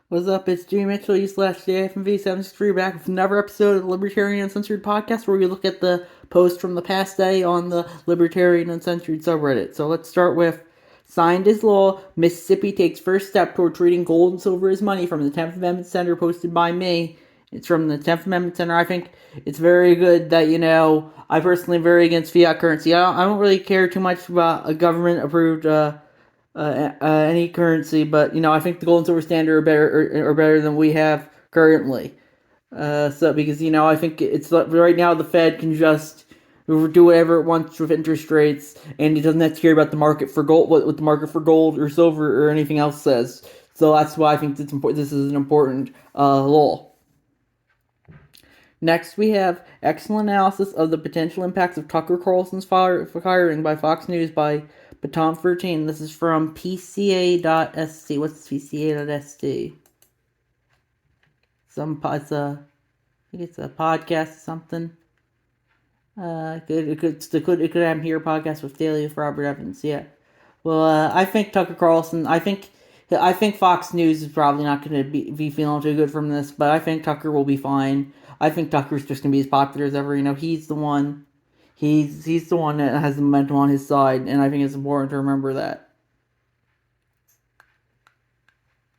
What's up? It's Jimmy Mitchell, /JFMV763, back with another episode of the Libertarian Uncensored podcast where we look at the post from the past day on the Libertarian Uncensored subreddit. So let's start with signed as law, Mississippi takes first step toward treating gold and silver as money from the 10th Amendment Center, posted by me. It's from the 10th Amendment Center. I think it's very good that, I personally am very against fiat currency. I don't really care too much about a government approved any currency, but I think the gold and silver standard are better than we have currently. So because I think it's right now the Fed can just do whatever it wants with interest rates, and it doesn't have to care about the market for gold, what the market for gold or silver or anything else says. So that's why I think it's important. This is an important law. Next, we have excellent analysis of the potential impacts of Tucker Carlson's firing by Fox News by Baton13. This is from PCA.st. What's PCA.st? I think it's a podcast or something. It could happen here. Podcast with Daily with Robert Evans. Yeah. Well, I think Tucker Carlson. I think Fox News is probably not going to be feeling too good from this, but I think Tucker will be fine. I think Tucker's just going to be as popular as ever. He's the one. He's the one that has the momentum on his side, and I think it's important to remember that.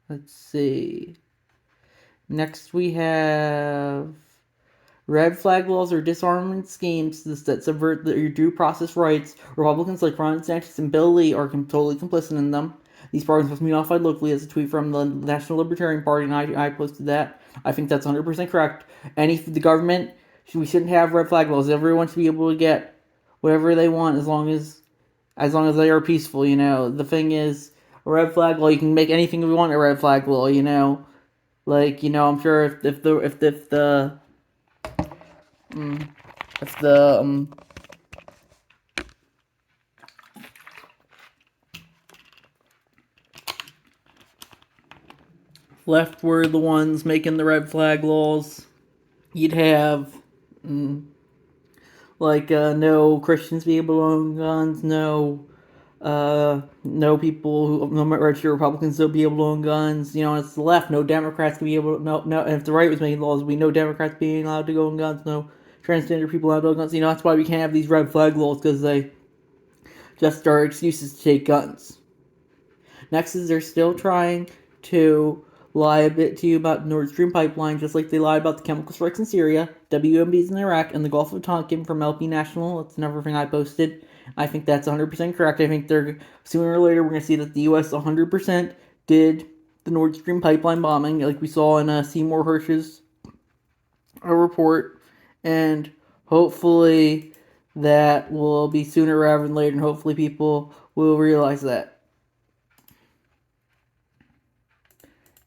Let's see. Next we have red flag laws or disarmament schemes that subvert your due process rights. Republicans like Ron DeSantis and Bill Lee are totally complicit in them. These parties must be notified locally, as a tweet from the National Libertarian Party, and I posted that. I think that's 100% correct. The government, we shouldn't have red flag laws. Everyone should be able to get whatever they want as long as they are peaceful. The thing is, a red flag law, you can make anything we want a red flag law. I'm sure if the left were the ones making the red flag laws, you'd have no Christians be able to own guns, no people who no registered Republicans will be able to own guns. It's the left. No Democrats can be able to, no. And if the right was making laws, we no Democrats being allowed to go own guns, no transgender people allowed to own guns. That's why we can't have these red flag laws, because they just are excuses to take guns. Next is they're still trying to lie a bit to you about Nord Stream pipeline, just like they lied about the chemical strikes in Syria, WMDs in Iraq, and the Gulf of Tonkin from LP National. That's another thing I posted. I think that's 100% correct. I think sooner or later we're going to see that the U.S. 100% did the Nord Stream pipeline bombing, like we saw in Seymour Hersh's report, and hopefully that will be sooner rather than later, and hopefully people will realize that.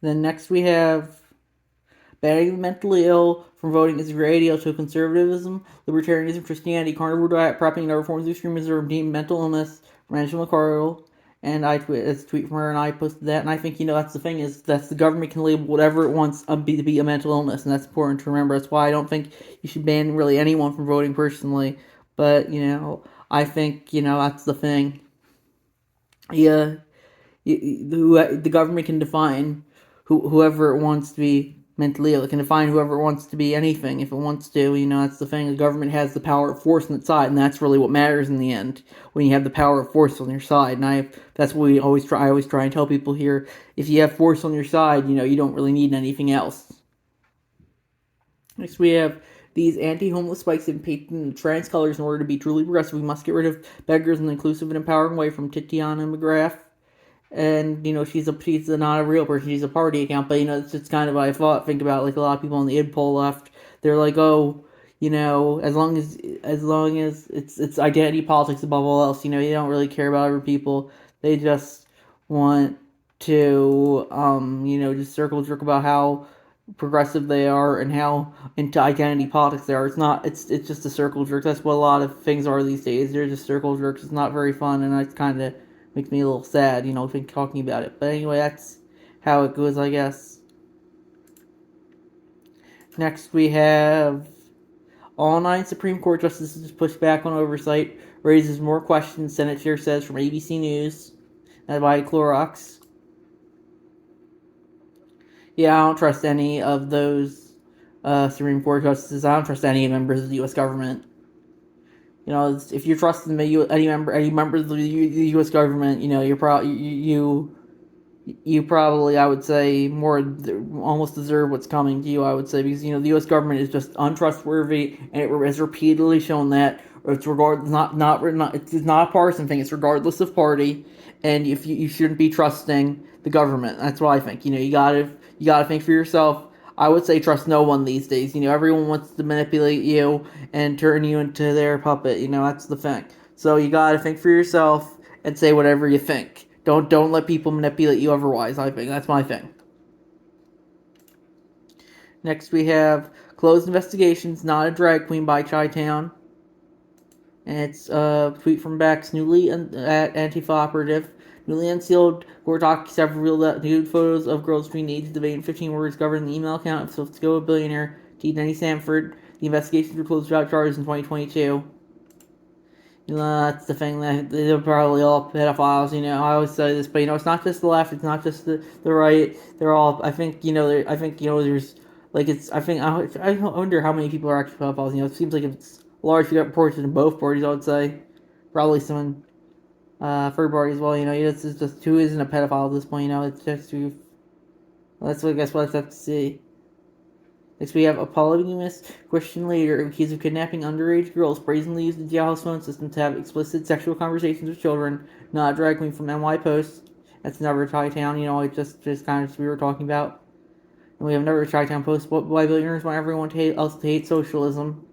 Then next we have banning the mentally ill from voting is radio to conservatism, libertarianism, Christianity, carnivore diet, prepping, and other forms of extremism are deemed mental illness from Angela McCardle. And it's a tweet from her, and I posted that. And I think, that's the thing, is that the government can label whatever it wants to be a mental illness, and that's important to remember. That's why I don't think you should ban really anyone from voting personally. But, I think, that's the thing. Yeah, the government can define whoever it wants to be mentally ill. It can define whoever it wants to be anything if it wants to. That's the thing. The government has the power of force on its side, and that's really what matters in the end, when you have the power of force on your side. And that's what I always try and tell people here. If you have force on your side, you don't really need anything else. Next we have these anti-homeless spikes in painting trans colors. In order to be truly progressive, we must get rid of beggars in an inclusive and empowering way, from Titiana McGrath. And, she's not a real person, she's a party account, but, it's just kind of what I think about, like, a lot of people on the id poll left, they're like, oh, as long as it's identity politics above all else, you don't really care about other people, they just want to, just circle jerk about how progressive they are and how into identity politics they are. It's just a circle jerk. That's what a lot of things are these days. They're just circle jerks. It's not very fun, and it's kind of makes me a little sad, talking about it. But anyway, that's how it goes, I guess. Next, we have all 9 Supreme Court justices push back on oversight, raises more questions, Senate Chair says, from ABC News, by Clorox. Yeah, I don't trust any of those Supreme Court justices. I don't trust any members of the U.S. government. You know, if you're trusting any members of the U.S. government, you know, you're probably you probably, I would say, more almost deserve what's coming to you. I would say because you know the U.S. government is just untrustworthy, and it has repeatedly shown that. It's it's not a partisan thing. It's regardless of party, and if you shouldn't be trusting the government. That's what I think. You know, you gotta think for yourself. I would say trust no one these days. You know, everyone wants to manipulate you and turn you into their puppet. You know, that's the thing. So you gotta think for yourself and say whatever you think. Don't let people manipulate you otherwise. I think that's my thing. Next we have Closed Investigations, Not a Drag Queen by Chi-Town. And it's a tweet from Bex, newly at Antifa Operative. Newly unsealed court documents have revealed nude photos of girls between the ages of 8 and 15 were discovered in the email account of Cisco billionaire T. Denny Sanford. The investigations were closed without charges in 2022. You know, that's the thing that they're probably all pedophiles. You know, I always say this, but you know, it's not just the left, it's not just the right. They're all. I think you know. I think you know. There's like it's. I wonder how many people are actually pedophiles. You know, it seems like it's large proportion in both parties. I would say probably some third party as well. You know, it's just who isn't a pedophile at this point. You know, it's just who. That's what I guess we'll have to see. Next, we have a polygamous Christian leader accused of kidnapping underage girls, brazenly used the jailhouse phone system to have explicit sexual conversations with children. Not a drag queen from NY Post. That's another Chi-Town, you know, it just kind of we were talking about. And we have another Chi-Town Post. Why billionaires want everyone else to hate socialism.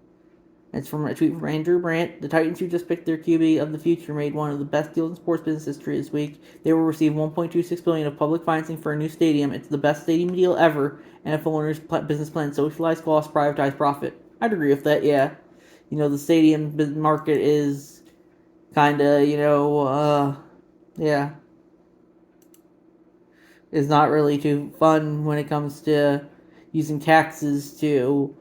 It's from a tweet from Andrew Brandt. The Titans, who just picked their QB of the future, made one of the best deals in sports business history this week. They will receive $1.26 billion of public financing for a new stadium. It's the best stadium deal ever. NFL owners' business plan: socialize costs, privatize profit. I'd agree with that. Yeah, you know the stadium market is kind of yeah, is not really too fun when it comes to using taxes or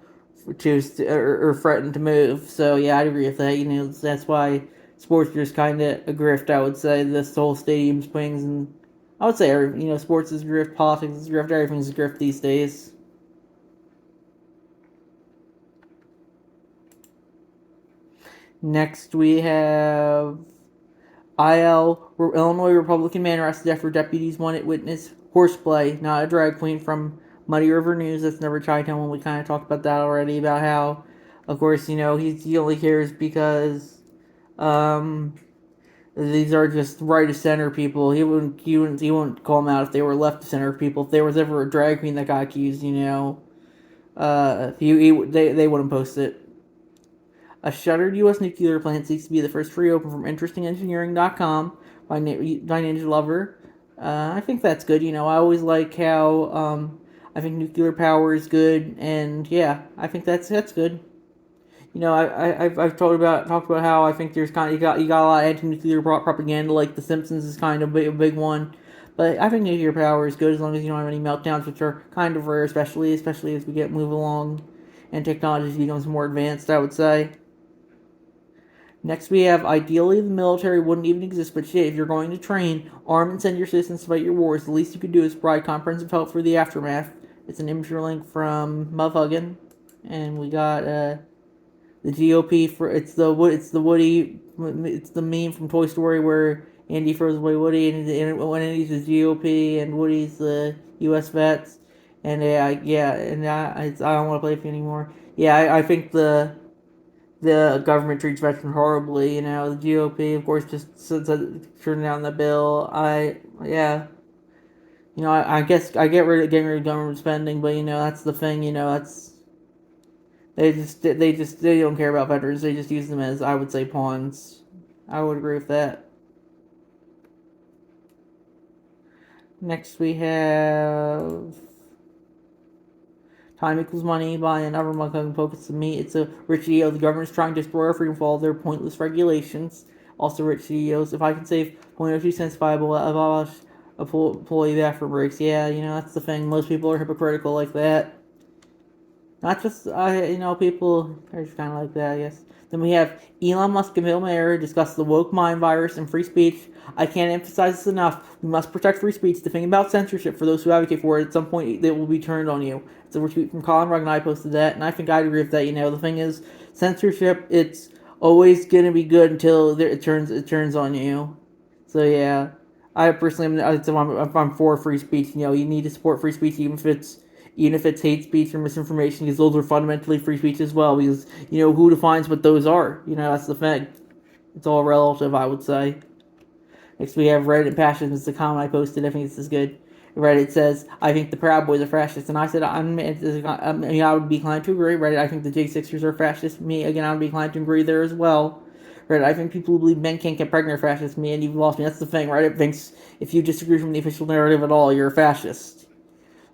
threaten to move. So yeah, I agree with that. You know, that's why sports is kind of a grift. I would say this whole stadium swings, and I would say sports is a grift, politics is a grift, everything's a grift these days. Next we have Illinois Republican man arrested after deputies wanted witness horseplay, not a drag queen from Muddy River News. That's never Chi-Town when we kind of talked about that already, about how, of course, you know, he only cares because um, these are just right of center people. He wouldn't call them out if they were left of center people. If there was ever a drag queen that got accused, you know, they wouldn't post it. A shuttered U.S. nuclear plant seeks to be the first to reopen from InterestingEngineering.com by Ninja Lover. I think that's good. You know, I always like how I think nuclear power is good, and yeah, I think that's good. You know, I've talked about how I think there's kind of you got a lot of anti-nuclear propaganda, like The Simpsons is kind of a big one. But I think nuclear power is good as long as you don't have any meltdowns, which are kind of rare, especially as we move along and technology becomes more advanced. I would say. Next, we have ideally the military wouldn't even exist, but shit, if you're going to train, arm and send your citizens to fight your wars, the least you could do is provide comprehensive help for the aftermath. It's an image link from Mufhuggin, and we got the GOP for it's the Woody, it's the meme from Toy Story where Andy throws away Woody, and when Andy's the GOP and Woody's the U.S. vets, and I don't want to play with you anymore. Yeah, I think the government treats veterans horribly. You know, the GOP, of course, just turning down the bill. I guess I getting rid of government spending, but you know, that's the thing. You know, that's they don't care about veterans. They just use them as, I would say, pawns. I would agree with that. Next, we have Time Equals Money by another motherfucking focus to me. It's a rich CEO. The government's trying to destroy our freedom for all their pointless regulations. Also, rich CEOs. If I can save 0.02 cents if I abolish employee bathroom breaks. Yeah, you know, that's the thing. Most people are hypocritical like that. Not just, people are just kind of like that, I guess. Then we have Elon Musk and Bill Mayer discuss the woke mind virus and free speech. I can't emphasize this enough. We must protect free speech. The thing about censorship, for those who advocate for it, at some point it will be turned on you. It's a retweet from Colin Rugg, and I posted that, and I think I'd agree with that. The thing is, censorship, it's always gonna be good until it turns on you. So yeah, I personally I'm for free speech. You need to support free speech even if it's hate speech or misinformation, because those are fundamentally free speech as well. Because who defines what those are? That's the thing. It's all relative, I would say. Next, we have Reddit passions. It's a comment I posted. I think this is good. Reddit says, "I think the Proud Boys are fascists," and I said, I would be inclined to agree. Reddit, I think the J6ers are fascists. Me, again, I would be inclined to agree there as well. Reddit, I think people who believe men can't get pregnant are fascists. Me, and you've lost me. That's the thing. Reddit thinks if you disagree from the official narrative at all, you're a fascist.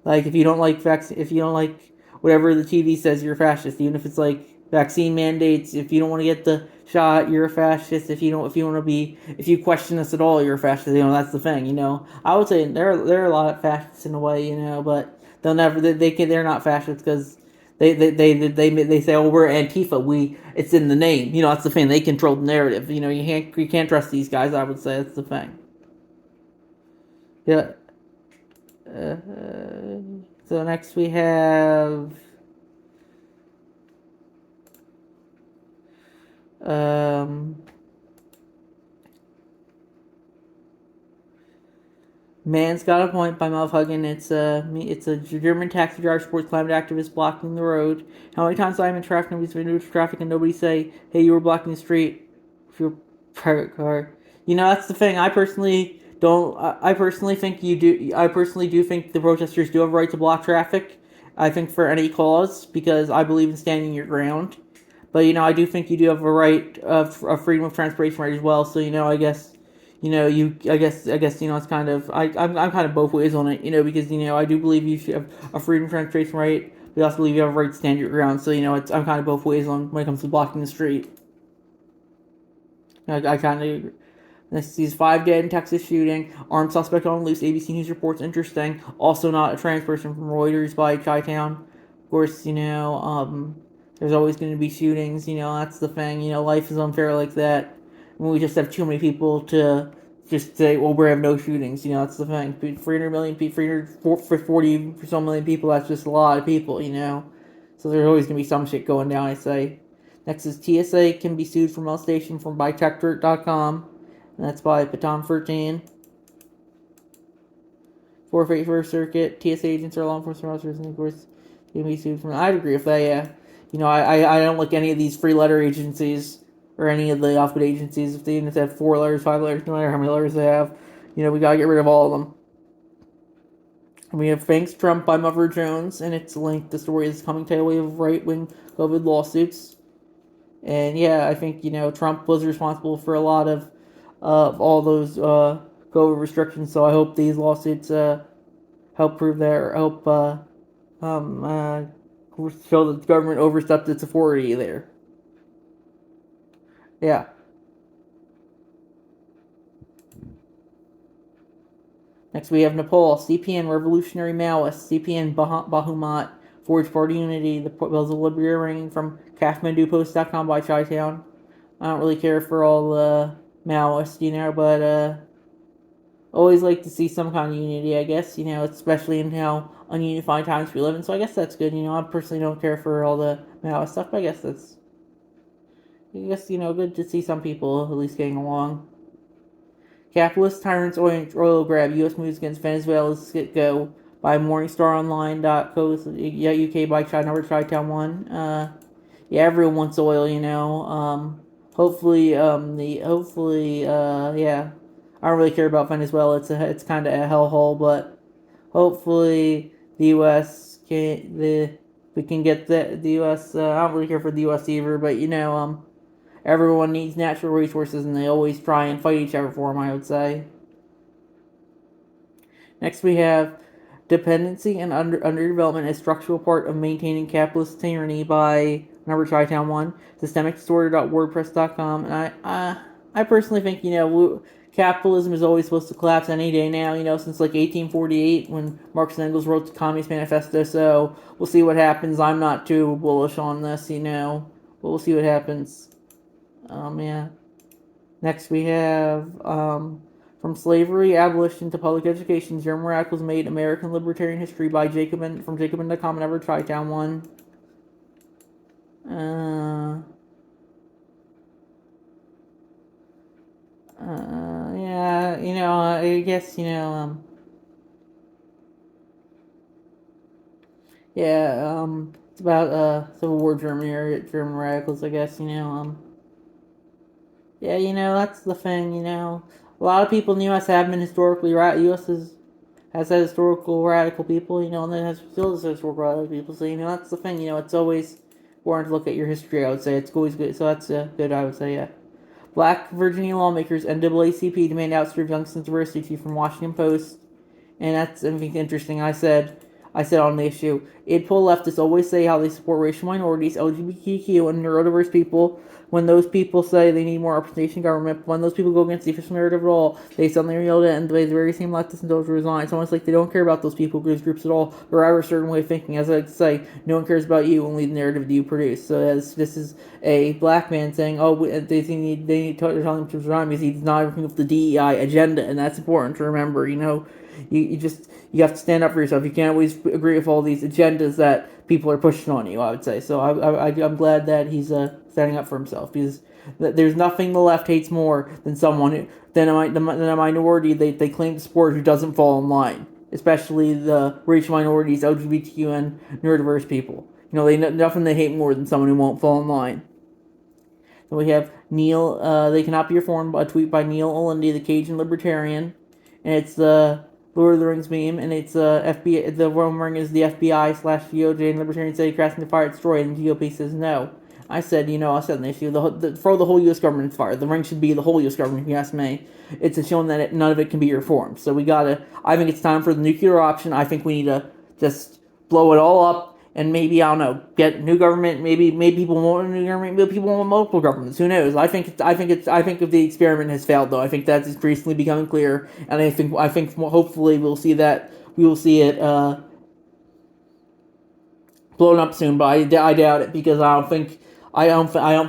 Like if you don't like if you don't like whatever the TV says, you're a fascist. Even if it's like vaccine mandates, if you don't want to get the shot, you're a fascist. If you question us at all, you're a fascist. That's the thing. I would say there are a lot of fascists in a way. But they're not fascists because they say, oh, we're Antifa. It's in the name. That's the thing. They control the narrative. You can't trust these guys. I would say that's the thing. Yeah. Uh, so next we have um, Man's Got a Point by Mel Huggin. It's a German taxi driver, sports climate activist blocking the road. How many times I'm in traffic, nobody's been to traffic, and nobody say, "Hey, you were blocking the street with your private car." That's the thing. I personally don't. I personally think you do. I personally do think the protesters do have a right to block traffic. I think for any cause because I believe in standing your ground. But I do think you do have a right of freedom of transportation right as well. So I guess it's kind of I'm kind of both ways on it. Because I do believe you should have a freedom of transportation right. But I also believe you have a right to stand your ground. So I'm kind of both ways on when it comes to blocking the street. I kind of Next sees 5 dead in Texas shooting. Armed suspect on loose. ABC News reports interesting. Also not a trans person from Reuters by Chi-Town. Of course, there's always going to be shootings. That's the thing. Life is unfair like that. When we just have too many people to just say, well, we have no shootings. That's the thing. 300 million people, 340 for so million people, that's just a lot of people. So there's always going to be some shit going down, I say. Next is TSA can be sued for molestation from bytechdirt.com. And that's by Baton 13. For First Circuit, TSA agents are law enforcement officers, and of course, they can be sued from. I'd agree with that, yeah. I don't like any of these free letter agencies or any of the alphabet agencies. If they even have 4 letters, 5 letters, no matter how many letters they have, we gotta get rid of all of them. And we have Thanks Trump by Mother Jones, and it's linked. The story is coming tidal wave of right wing COVID lawsuits. And yeah, I think Trump was responsible for a lot of all those COVID restrictions. So I hope these lawsuits help prove that, or help show that the government overstepped its authority there. Yeah. Next we have Nepal, CPN Revolutionary Maoist, CPN Bahumat, Forge Party Unity, the Libertarian from KathmanduPost.com by Chi-Town. I don't really care for all the Maoists, but always like to see some kind of unity, I guess, especially in how ununified times we live in. So I guess that's good. I personally don't care for all the Maoist stuff, but I guess good to see some people at least getting along. Capitalist tyrants oil grab. U.S. moves against Venezuela's go by MorningstarOnline.co. UK by Chi-Town 1. Yeah, everyone wants oil, hopefully, yeah. I don't really care about Venezuela. It's kind of a hellhole, but hopefully the U.S. we can get the U.S. I don't really care for the U.S. either, but everyone needs natural resources, and they always try and fight each other for them, I would say. Next, we have Dependency and Underdevelopment as Structural Part of Maintaining Capitalist Tyranny by Number Chi-Town 1, systemicdisorder.wordpress.com. And I personally think, capitalism is always supposed to collapse any day now, since like 1848 when Marx and Engels wrote the Communist Manifesto. So we'll see what happens. I'm not too bullish on this, but we'll see what happens. Yeah. Next we have from slavery, abolition to public education, German radicals made American libertarian history by from Jacobin.com and Ever Tri-Town one. Yeah, I guess, yeah, it's about, Civil War Germany or German radicals, I guess, yeah, that's the thing, a lot of people in the U.S. have been historically, U.S. has had historical radical people, and then has still has historical radical people, so, that's the thing, it's always important to look at your history, I would say, it's always good, so that's, good, I would say, yeah. Black Virginia lawmakers, NAACP, demand ouster of Youngstown University from Washington Post. And that's something interesting. I said on the issue, pull leftists always say how they support racial minorities, LGBTQ, and neurodiverse people. When those people say they need more representation in government, when those people go against the official narrative at all, they suddenly reveal it, and the very same leftists and those resign. It's almost like they don't care about those people, groups at all, or have a certain way of thinking. As I say, no one cares about you, only the narrative that you produce. So this is a black man saying, oh, they need to tell him to resign because he's not everything with the DEI agenda, and that's important to remember. You have to stand up for yourself. You can't always agree with all these agendas that people are pushing on you, I would say. So I'm glad that he's standing up for himself, because there's nothing the left hates more than than a minority they claim to support who doesn't fall in line, especially the racial minorities, LGBTQ, and neurodiverse people. Nothing they hate more than someone who won't fall in line. Then we have Neil. They cannot be reformed. A tweet by Neil Olendy, the Cajun Libertarian, and it's the Lord of the Rings meme, and it's FBI. The Rome ring is the FBI/DOJ, and Libertarians say crashing the fire, destroy it, and GOP says no. I said in the issue, throw the whole U.S. government in fire. The ring should be the whole U.S. government, if you ask me. It's showing that none of it can be reformed. So I think it's time for the nuclear option. I think we need to just blow it all up, and maybe, I don't know, get new government. Maybe people want a new government. Maybe people want multiple governments. Who knows? I think if the experiment has failed, though, I think that's increasingly becoming clear, and I think hopefully we will see it blown up soon. But I doubt it, because I don't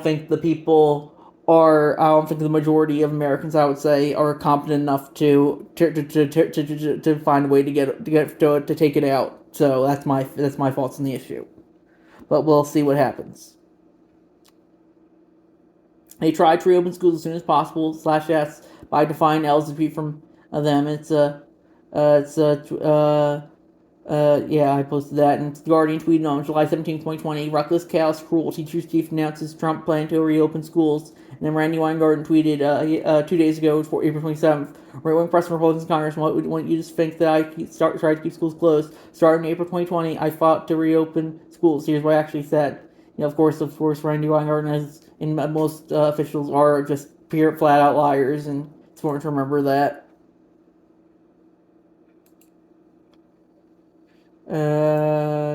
think the people are. I don't think the majority of Americans, I would say, are competent enough to find a way to take it out. So that's my thoughts on the issue. But we'll see what happens. They tried to reopen schools as soon as possible. /s by defining LGB from them. Yeah, I posted that. And the Guardian tweeted on July 17, 2020, reckless, chaos, cruel. Teachers' chief announces Trump plan to reopen schools. And then Randy Weingarten tweeted 2 days ago, for April 27th, right-wing press and Republicans in Congress want you to think that I tried to keep schools closed. Starting in April 2020, I fought to reopen schools. Here's what I actually said. Of course, Randy Weingarten and most officials are just pure flat-out liars, and it's important to remember that.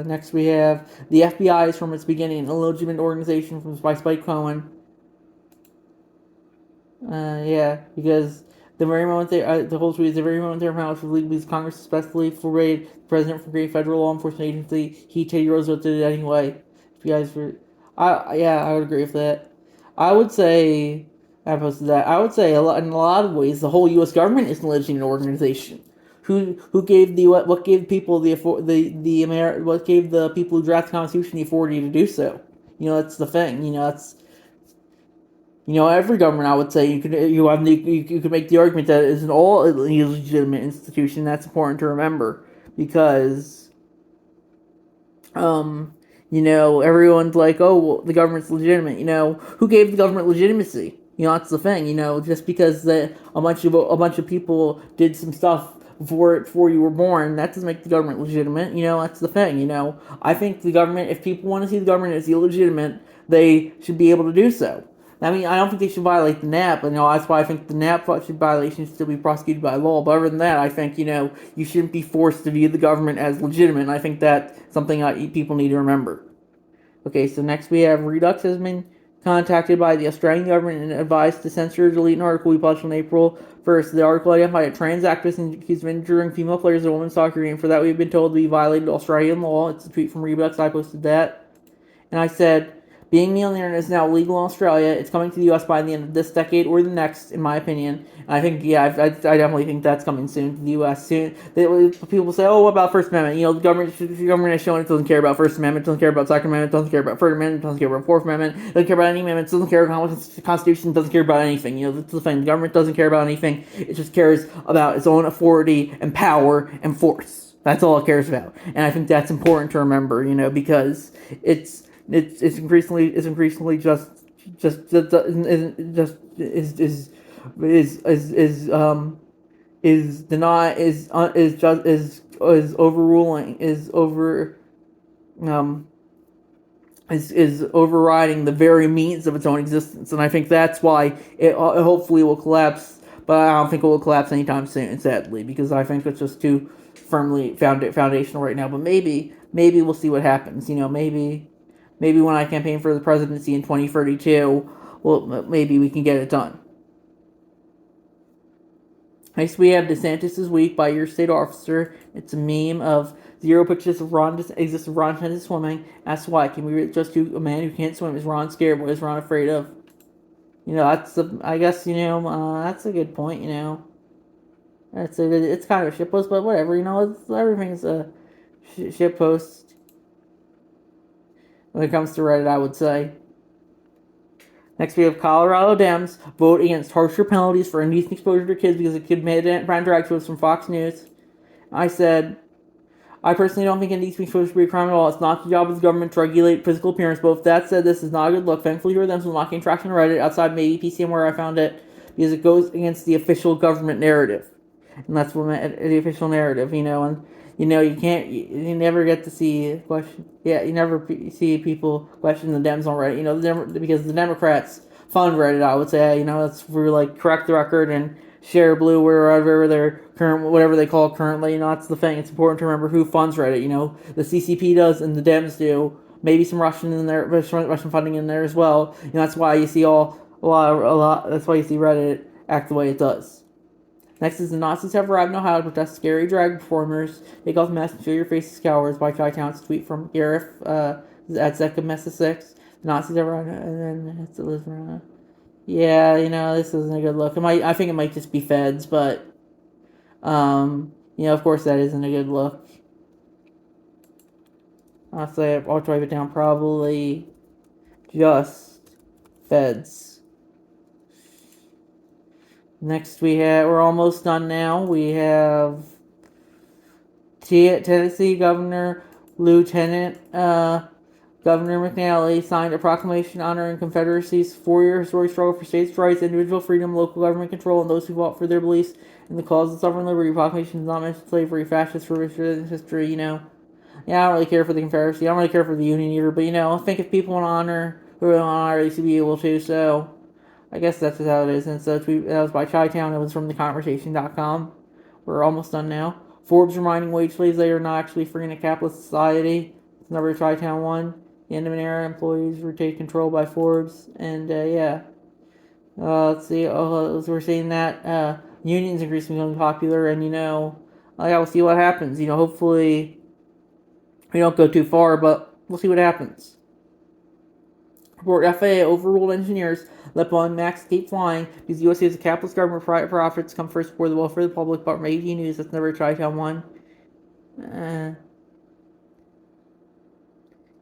Next we have the FBI is from its beginning an illegitimate organization by Spike Cohen. Yeah, because the very moment the whole tweet is the very moment their mouth leaves Congress especially forbade the president from creating federal law enforcement agency. Teddy Roosevelt did it anyway. If you guys were, I would agree with that. I would say in a lot of ways the whole U.S. government is an illegitimate organization. Who gave what gave people what gave the people who drafted the Constitution the authority to do so? That's the thing. Every government, I would say, you could make the argument that it's an all illegitimate institution. That's important to remember, because everyone's like, oh, well, the government's legitimate. Who gave the government legitimacy? That's the thing. Just because a bunch of people did some stuff before you were born, that doesn't make the government legitimate. That's the thing. I think the government, if people want to see the government as illegitimate, they should be able to do so. I mean, I don't think they should violate the NAP. That's why I think the NAP violation should still be prosecuted by law. But other than that, I think, you shouldn't be forced to view the government as legitimate. And I think that's something people need to remember. Okay, so next we have Redux has been contacted by the Australian government and advised to censor or delete an article we published on April 1st. The article identified a trans actress and accused of injuring female players in a women's soccer game. For that, we've been told we violated Australian law. It's a tweet from Redux. I posted that. And I said, being me on the internet is now legal in Australia. It's coming to the US by the end of this decade or the next, in my opinion. And I think, yeah, I definitely think that's coming soon to the US soon. People say, oh, what about First Amendment? You know, the government has shown it doesn't care about First Amendment, doesn't care about Second Amendment, doesn't care about Third Amendment, doesn't care about Fourth Amendment, doesn't care about any amendments, doesn't care about the Constitution, doesn't care about anything. You know, that's the thing. The government doesn't care about anything. It just cares about its own authority and power and force. That's all it cares about. And I think that's important to remember, you know, because it's increasingly just overruling is overriding the very means of its own existence, and I think that's why it hopefully will collapse. But I don't think it will collapse anytime soon, sadly, because I think it's just too firmly foundational right now. But maybe we'll see what happens. You know, maybe when I campaign for the presidency in 2032, well, maybe we can get it done. Next, we have DeSantis is weak by your state officer. It's a meme of 0 pictures of Ron DeSantis swimming. Ask why. Can we just do a man who can't swim? Is Ron scared? What is Ron afraid of? You know, I guess, you know, that's a good point, you know. It's kind of a shitpost, but whatever, you know, everything's a shitpost when it comes to Reddit, I would say. Next, we have Colorado Dems vote against harsher penalties for indecent exposure to kids because a kid made brand drag quotes from Fox News. I said, I personally don't think indecent exposure should be a crime at all. It's not the job of the government to regulate physical appearance, but with that said, this is not a good look. Thankfully, your Dems will not gain traction on Reddit outside maybe PCM where I found it because it goes against the official government narrative. And that's what the official narrative, you know, and you know, you never get to see you never see people question the Dems on Reddit, you know, because the Democrats fund Reddit, I would say, you know, that's for, like, correct the record and share blue wherever they're whatever they call it currently, you know, that's the thing. It's important to remember who funds Reddit, you know, the CCP does and the Dems do, maybe some Russian funding in there as well, you know, that's why you see that's why you see Reddit act the way it does. Next is the Nazis have arrived in Ohio to protest scary drag performers. Take off masks and show your faces, cowards. By Chi-Town's tweet from Gareth at Zeka Mesa 6. The Nazis have arrived, and then it's Elizabeth. Yeah, you know, this isn't a good look. I think it might just be feds, but you know, of course that isn't a good look. I'll say I'll drive it down. Probably just feds. Next, we're almost done now. We have Tennessee Governor Lieutenant Governor McNally signed a proclamation honoring Confederacy's 4-year historic struggle for states' rights, individual freedom, local government control, and those who fought for their beliefs in the cause of sovereign liberty. Proclamation does not mention slavery, fascist history, you know. Yeah, I don't really care for the Confederacy. I don't really care for the Union either, but, you know, I think if people want to honor who they want to honor, they should be able to, so I guess that's just how it is. And so that was by Chi-Town. It was from theconversation.com. We're almost done now. Forbes reminding wage slaves they are not actually free in a capitalist society. It's another Chi-Town one. The end of an era, employees were taken control by Forbes. And yeah. Let's see. We're seeing that unions increasingly becoming popular. And, you know, yeah, we'll see what happens. You know, hopefully we don't go too far, but we'll see what happens. Report FAA overruled engineers let Boeing Max keep flying because the USA is a capitalist government. Private profits come first for the welfare of the public. But maybe news that's never Chi-Town one.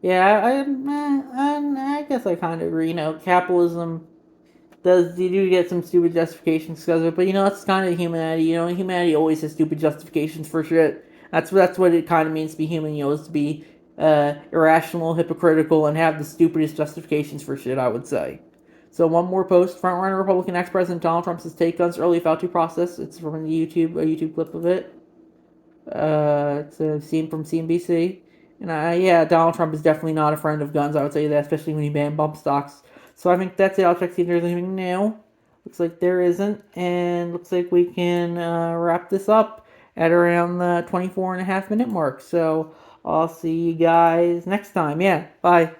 Yeah, I guess I kind of agree. You know, capitalism you do get some stupid justifications because of it, but you know that's kind of humanity. You know, humanity always has stupid justifications for shit. That's what it kind of means to be human. You know, is to be irrational, hypocritical, and have the stupidest justifications for shit, I would say. So one more post. Frontrunner Republican ex-president Donald Trump says take guns early without due process. It's from a YouTube clip of it. It's a scene from CNBC. And yeah, Donald Trump is definitely not a friend of guns, I would say that, especially when he banned bump stocks. So I think that's it. I'll check to see if there's anything new. Looks like there isn't. And looks like we can wrap this up at around the 24.5 minute mark. So I'll see you guys next time. Yeah, bye.